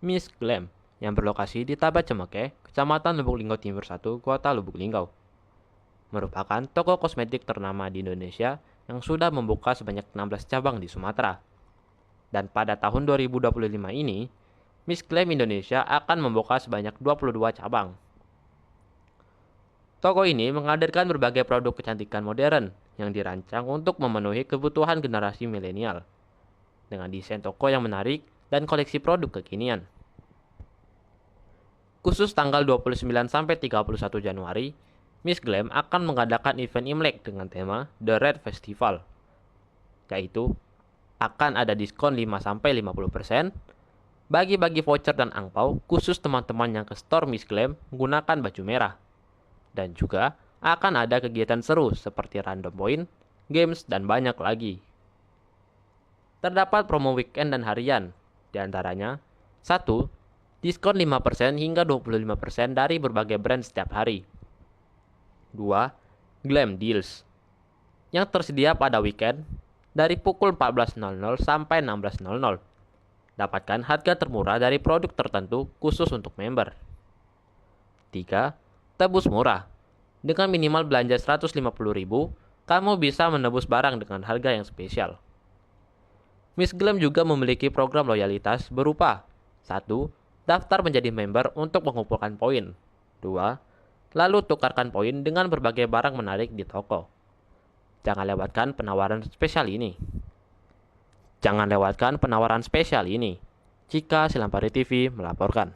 Miss Glam yang berlokasi di Tabat Cemeke, Kecamatan Lubuk Linggau Timur 1, Kota Lubuk Linggau. Merupakan toko kosmetik ternama di Indonesia yang sudah membuka sebanyak 16 cabang di Sumatera. Dan pada tahun 2025 ini, Miss Glam Indonesia akan membuka sebanyak 22 cabang. Toko ini menghadirkan berbagai produk kecantikan modern yang dirancang untuk memenuhi kebutuhan generasi milenial, dengan desain toko yang menarik dan koleksi produk kekinian. Khusus tanggal 29-31 Januari, Miss Glam akan mengadakan event Imlek dengan tema The Red Festival, yaitu akan ada diskon 5-50%, bagi-bagi voucher dan angpau khusus teman-teman yang ke store Miss Glam menggunakan baju merah. Dan juga akan ada kegiatan seru seperti random point, games, dan banyak lagi. Terdapat promo weekend dan harian, diantaranya 1. Diskon 5% hingga 25% dari berbagai brand setiap hari. 2. Glam Deals, yang tersedia pada weekend dari pukul 14.00 sampai 16.00. Dapatkan harga termurah dari produk tertentu khusus untuk member. 3. Tebus murah. Dengan minimal belanja 150.000, kamu bisa menebus barang dengan harga yang spesial. Miss Glam juga memiliki program loyalitas berupa 1. Daftar menjadi member untuk mengumpulkan poin. 2. Lalu tukarkan poin dengan berbagai barang menarik di toko. Jangan lewatkan penawaran spesial ini. Jika Silampari TV melaporkan.